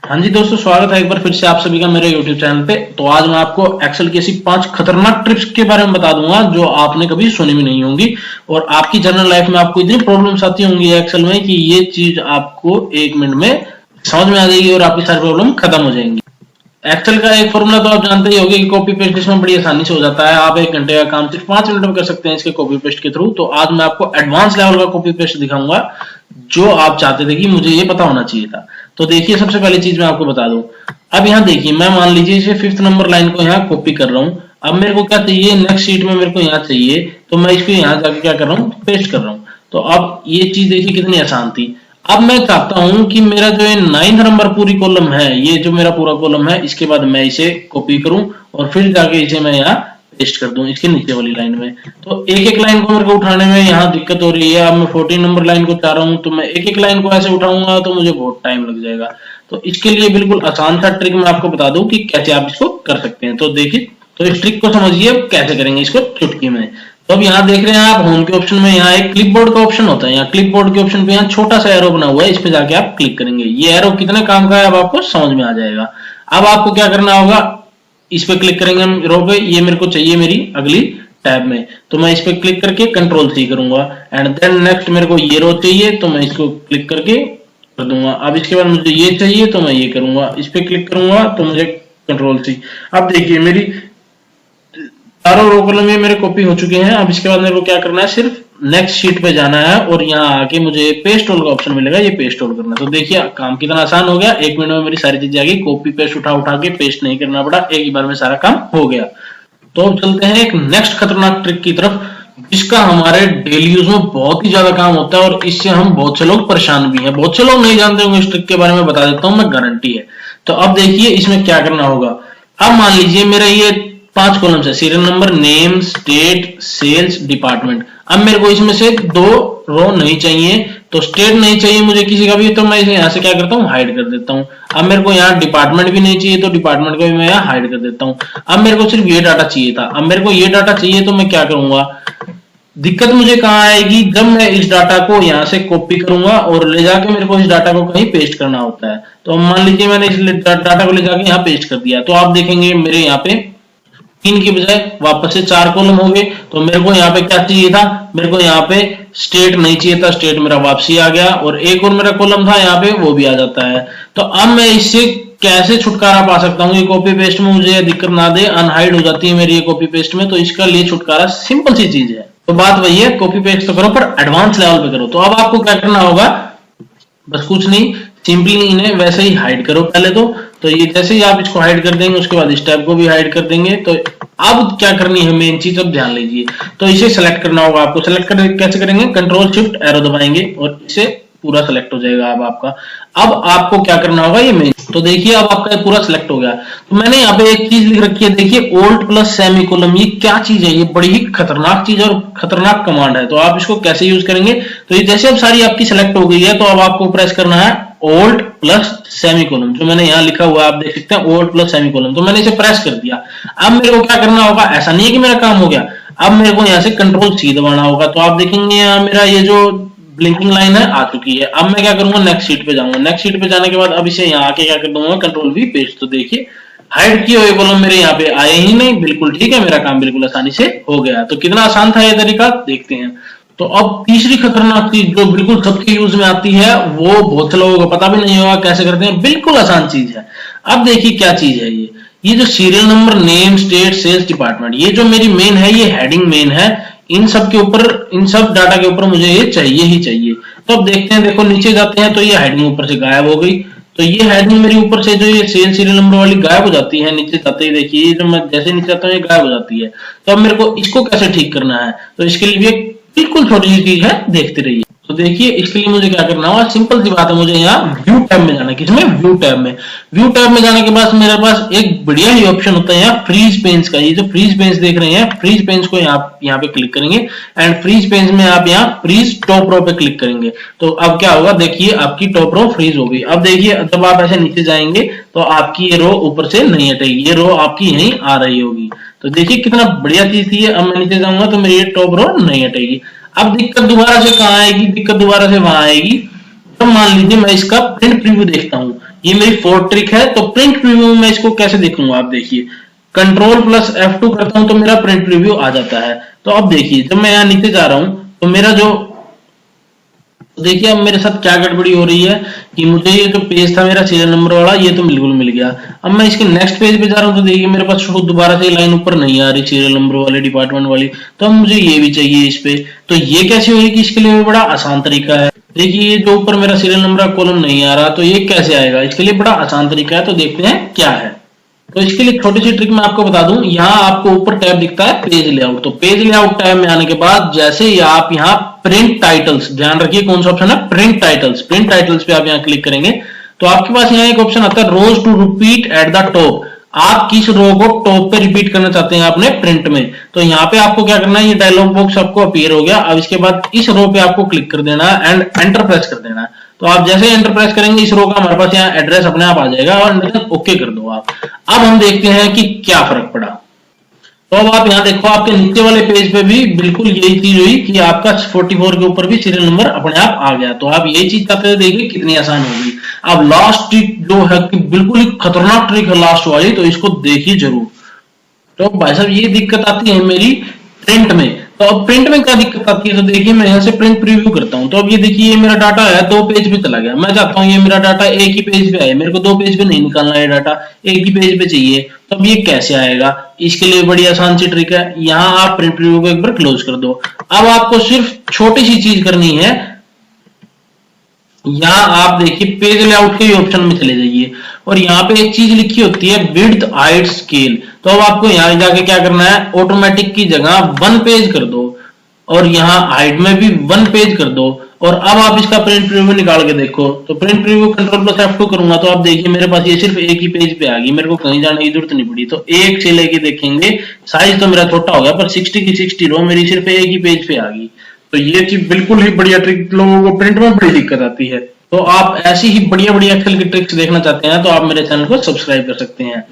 हाँ जी दोस्तों, स्वागत है एक बार फिर से आप सभी का मेरे YouTube चैनल पे। तो आज मैं आपको एक्सेल की ऐसी 5 खतरनाक ट्रिक्स के बारे में बता दूंगा जो आपने कभी सुनी भी नहीं होंगी और आपकी जनरल लाइफ में आपको इतनी प्रॉब्लम्स आती होंगी एक्सेल में कि ये चीज आपको 1 मिनट में समझ में आ जाएगी और आपकी सारी प्रॉब्लम खत्म हो जाएंगी। एक्सेल का एक फॉर्मूला तो आप जानते ही होंगे कि कॉपी पेस्ट इसमें बड़ी आसानी से हो जाता है। आप 1 घंटे का काम सिर्फ 5 मिनट में कर सकते हैं इसके कॉपी पेस्ट के थ्रू। तो आज मैं आपको एडवांस लेवल का कॉपी पेस्ट दिखाऊंगा जो आप चाहते थे कि मुझे ये पता होना चाहिए था। तो देखिए, सबसे पहली चीज मैं आपको बता दूं। अब यहाँ देखिए, मैं मान लीजिए इसे 5th नंबर लाइन को यहाँ कॉपी कर रहा हूँ। अब मेरे को क्या चाहिए, नेक्स्ट शीट में मेरे को यहाँ चाहिए, तो मैं इसको यहाँ जाके क्या कर रहा हूँ, पेस्ट कर रहा हूँ। तो अब ये चीज देखिए कितनी आसान थी। अब मैं चाहता हूं कि मेरा जो ये 9th नंबर पूरी कॉलम है, ये जो मेरा पूरा कॉलम है, इसके बाद मैं इसे कॉपी करूं और फिर जाके इसे मैं यहाँ पेस्ट कर दूं इसके नीचे वाली लाइन में। तो एक एक लाइन को मेरे को उठाने में यहाँ दिक्कत हो रही है। अब मैं 14 नंबर लाइन को चाह रहा हूँ, तो मैं एक एक लाइन को ऐसे उठाऊंगा तो मुझे बहुत टाइम लग जाएगा। तो इसके लिए बिल्कुल आसान सा ट्रिक मैं आपको बता दूं कि कैसे आप इसको कर सकते हैं। तो देखिए, तो इस ट्रिक को समझिए कैसे करेंगे इसको चुटकी में। तो अब यहाँ देख रहे हैं आप, होम के ऑप्शन में यहाँ एक क्लिपबोर्ड का ऑप्शन होता है। यहाँ क्लिपबोर्ड के ऑप्शन पे यहाँ छोटा सा एरो बना हुआ है, इस पे जाके आप क्लिक करेंगे। ये एरो कितने काम का है अब आपको समझ में आ जाएगा। अब आपको क्या करना होगा, इस पे क्लिक करेंगे हम रो पे, ये मेरे को चाहिए मेरी अगली टैब में, तो मैं इस पे क्लिक करके कंट्रोल सी करूंगा। एंड देन नेक्स्ट मेरे को ये रो चाहिए, तो मैं इसको क्लिक करके कर दूंगा। अब इसके बाद मुझे ये चाहिए तो मैं ये करूंगा, इस पे क्लिक करूंगा तो मुझे कंट्रोल सी। अब देखिए मेरी चारों रो कॉलम ये मेरे कॉपी हो चुके हैं। अब इसके बाद मेरे को क्या करना है, सिर्फ नेक्स्ट शीट पे जाना है और यहाँ आके मुझे पेस्ट ऑल का ऑप्शन मिलेगा, ये पेस्ट ऑल करना है। तो देखिए काम कितना आसान हो गया, 1 मिनट में मेरी सारी चीजें आ गई। कॉपी पेस्ट उठा उठा के पेस्ट नहीं करना पड़ा, एक ही बार में सारा काम हो गया। तो अब चलते हैं एक नेक्स्ट खतरनाक ट्रिक की तरफ, जिसका हमारे डेली यूज में बहुत ही ज्यादा काम होता है और इससे हम बहुत से लोग परेशान भी हैं। बहुत से लोग नहीं जानते होंगे, इस ट्रिक के बारे में बता देता हूँ मैं, गारंटी है। तो अब देखिए इसमें क्या करना होगा। अब मान लीजिए मेरा ये 5 कॉलम्स है, serial number, name, state, sales, department. अब मेरे को इसमें से 2 रो नहीं चाहिए, तो स्टेट नहीं चाहिए मुझे किसी का भी, तो मैं इसे यहाँ से क्या करता हूँ, हाइड कर देता हूँ। अब मेरे को यहाँ डिपार्टमेंट भी नहीं चाहिए, तो डिपार्टमेंट को भी मैं यहाँ हाइड कर देता हूँ। अब मेरे को सिर्फ ये डाटा चाहिए था। अब मेरे को ये डाटा चाहिए तो मैं क्या करूंगा, दिक्कत मुझे कहाँ आएगी, जब मैं इस डाटा को यहाँ से कॉपी करूंगा और ले जाके मेरे को इस डाटा को कहीं पेस्ट करना होता है। तो मान लीजिए मैंने इस डाटा को ले जाके यहाँ पेस्ट कर दिया, तो आप देखेंगे मेरे यहाँ पे 3 की बजाय वापस से 4 कॉलम हो गए। तो मेरे को यहाँ पे क्या चाहिए था, मेरे को यहाँ पे स्टेट नहीं चाहिए था, स्टेट मेरा वापसी आ गया, और एक और मेरा कॉलम था यहाँ पे, वो भी आ जाता है। तो अब मैं इससे कैसे छुटकारा पा सकता हूँ, ये कॉपी पेस्ट में मुझे दिक्कत ना दे, अनहाइड हो जाती है मेरी ये कॉपी पेस्ट में। तो इसका लिए छुटकारा सिंपल सी चीज है। तो बात वही है, कॉपी पेस्ट तो करो पर एडवांस लेवल पे करो। तो अब आपको क्या करना होगा, बस कुछ नहीं, सिंपली इन्हें वैसे ही हाइड करो पहले तो ये जैसे ही आप इसको हाइड कर देंगे, उसके बाद इस टैब को भी हाइड कर देंगे। तो अब क्या करनी है मेन चीज, अब ध्यान लीजिए। तो इसे सेलेक्ट करना होगा आपको। सेलेक्ट कर कैसे करेंगे, कंट्रोल शिफ्ट एरो दबाएंगे और इसे पूरा सेलेक्ट हो जाएगा अब आपका। अब आपको क्या करना होगा, ये मेन, तो देखिए अब आपका पूरा सिलेक्ट हो गया। तो मैंने यहाँ पे एक चीज लिख रखी है, देखिए ओल्ट प्लस सेमीकोलन। ये क्या चीज है, ये बड़ी ही खतरनाक चीज और खतरनाक कमांड है। तो आप इसको कैसे यूज करेंगे, तो ये जैसे अब सारी आपकी सिलेक्ट हो गई है, तो अब आपको प्रेस करना है ओल्ट प्लस सेमीकोलन। जो मैंने यहाँ लिखा हुआ है आप देख सकते हैं, ओल्ट प्लस सेमीकोलन। तो मैंने इसे प्रेस कर दिया। अब मेरे को क्या करना होगा, ऐसा नहीं है कि मेरा काम हो गया, अब मेरे को यहाँ से कंट्रोल सी दबाना होगा। तो आप देखेंगे यहाँ मेरा ये जो ब्लिंकिंग लाइन है आ चुकी है। अब मैं क्या करूंगा, नेक्स्ट शीट पे जाऊंगा। नेक्स्ट शीट पे जाने के बाद अब इसे यहाँ आके क्या कर दूंगा, कंट्रोल वी पेस्ट। तो देखिए हाइड किए हुए कॉलम मेरे यहाँ पे आए ही नहीं, बिल्कुल ठीक है, मेरा काम बिल्कुल आसानी से हो गया। तो कितना आसान था ये तरीका, देखते हैं। तो अब तीसरी खतरनाक चीज जो बिल्कुल सबके यूज में आती है, वो बहुत से लोगों को पता भी नहीं होगा कैसे करते हैं, बिल्कुल आसान चीज है। अब देखिए क्या चीज है ये जो serial number, name, state, sales, department, ये जो मेरी मेन है, ये हेडिंग मेन है। इन सब के ऊपर, इन सब डाटा के ऊपर मुझे ये चाहिए ही चाहिए। तो अब देखते हैं, देखो नीचे जाते हैं तो ये हेडिंग ऊपर से गायब हो गई। तो ये हेडिंग मेरी ऊपर से जो ये सेल सीरियल नंबर वाली गायब हो जाती है, नीचे जाते ही देखिए जो मैं जैसे नीचे आता हूँ ये गायब हो जाती है। तो अब मेरे को इसको कैसे ठीक करना है, तो इसके लिए भी एक बिल्कुल छोटी सी चीज है, देखते रहिए। तो देखिए इसके लिए मुझे क्या करना होगा, सिंपल सी बात है, मुझे यहाँ व्यू टैब में जाना है। किसमें, व्यू टैब में। व्यू टैब में जाने के बाद मेरे पास एक बढ़िया ही ऑप्शन होता है यहाँ फ्रीज पेन्स का। ये जो फ्रीज पेन्स देख रहे हैं, फ्रीज पेन्स को यहाँ पे क्लिक करेंगे एंड फ्रीज पेन्स में आप यहाँ फ्रीज टॉप रो पे क्लिक करेंगे। तो अब क्या होगा, देखिए आपकी टॉप रो फ्रीज हो गई। अब देखिए जब आप ऐसे नीचे जाएंगे तो आपकी ये रो ऊपर से नहीं हटेगी, ये रो आपकी यहीं आ रही होगी। तो देखिए कितना बढ़िया चीज थी। अब मैं नीचे जाऊंगा तो मेरी ये टॉप रो नहीं हटेगी। अब दिक्कत दोबारा से कहाँ आएगी, दिक्कत दोबारा से वहां आएगी। तो मान लीजिए मैं इसका प्रिंट प्रीव्यू देखता हूँ, ये मेरी फोर्थ ट्रिक है। तो प्रिंट प्रीव्यू में मैं इसको कैसे देखूंगा, आप देखिए कंट्रोल प्लस F2 करता हूं तो मेरा प्रिंट प्रीव्यू आ जाता है। तो अब देखिए जब मैं यहाँ नीचे जा रहा हूं तो मेरा जो देखिए अब मेरे साथ क्या गड़बड़ी हो रही है कि मुझे ये जो पेज था मेरा सीरियल नंबर वाला ये तो बिल्कुल मिल गया। अब मैं इसके नेक्स्ट पेज पे जा रहा हूँ तो देखिए मेरे पास दोबारा से लाइन ऊपर नहीं आ रही सीरियल नंबर वाले डिपार्टमेंट वाली। तो अब मुझे ये भी चाहिए इस पे। तो ये कैसे होगी, इसके लिए बड़ा आसान तरीका है। देखिए ये जो ऊपर मेरा सीरियल नंबर का कॉलम नहीं आ रहा तो ये कैसे आएगा, इसके लिए बड़ा आसान तरीका है। तो देखते हैं क्या है। तो इसके लिए छोटी सी ट्रिक मैं आपको बता दूं, यहाँ आपको ऊपर टैब दिखता है पेज लेआउट। तो पेज लेआउट टैब में आने के बाद जैसे ही आप यहाँ प्रिंट टाइटल्स, ध्यान रखिए कौन सा ऑप्शन है, प्रिंट टाइटल्स। प्रिंट टाइटल्स पे आप यहाँ क्लिक करेंगे तो आपके पास यहाँ एक ऑप्शन आता है rows to repeat at the top. आप किस रो को टॉप पे रिपीट करना चाहते हैं अपने प्रिंट में। तो यहाँ पे आपको क्या करना है, ये डायलॉग बॉक्स आपको अपीयर हो गया। अब इसके बाद इस रो पे आपको क्लिक कर देना है एंड एंटर प्रेस कर देना है। तो आप जैसे एंटर प्रेस करेंगे इस रो का हमारे पास यहाँ एड्रेस अपने आप आ जाएगा और ओके कर दो आप। अब हम देखते हैं कि क्या फर्क पड़ा। तो अब आप यहाँ देखो आपके नीचे वाले पेज पे भी बिल्कुल यही चीज हुई कि आपका 44 के ऊपर भी सीरियल नंबर अपने आप आ गया। तो आप यही चीज चाहते थे, देखिए कितनी आसान होगी। अब लास्ट ट्रिक जो है कि बिल्कुल ही खतरनाक ट्रिक है लास्ट वाली, तो इसको देखिए जरूर। तो भाई साहब ये दिक्कत आती है मेरी प्रिंट में। तो अब प्रिंट में क्या दिक्कत आती है, तो देखिए मैं यहाँ से प्रिंट प्रीव्यू करता हूँ। तो अब ये देखिए ये मेरा डाटा है 2 पेज पे चला गया। मैं चाहता हूँ ये मेरा डाटा एक ही पेज पे आए, मेरे को 2 पेज पे नहीं निकालना है डाटा, एक ही पेज पे चाहिए। तो अब ये कैसे आएगा, इसके लिए बड़ी आसान सी ट्रिक है। यहाँ आप प्रिंट प्रीव्यू को एक बार क्लोज कर दो। अब आपको सिर्फ छोटी सी चीज करनी है, यहाँ आप देखिए पेज लेआउट के ऑप्शन में चले जाइए और यहाँ पे एक चीज लिखी होती है विड्थ हाइट स्केल। तो अब आपको यहाँ जाके क्या करना है, ऑटोमेटिक की जगह 1 पेज कर दो और यहाँ हाइट में भी 1 पेज कर दो। और अब आप इसका प्रिंट प्रीव्यू निकाल के देखो। तो print preview control plus F2 करूंगा तो आप देखिए मेरे पास ये सिर्फ एक ही पेज पे आ गई, मेरे को कहीं जाने की जरूरत नहीं पड़ी। तो एक से लेके देखेंगे, साइज तो मेरा छोटा हो गया पर 60 की 60 रो मेरी सिर्फ एक ही पेज पे आ गई। तो ये चीज बिल्कुल ही बढ़िया ट्रिक, लोगों को प्रिंट में बड़ी दिक्कत आती है। तो आप ऐसी ही बढ़िया बढ़िया एक्सेल की ट्रिक्स देखना चाहते हैं तो आप मेरे चैनल को सब्सक्राइब कर सकते हैं।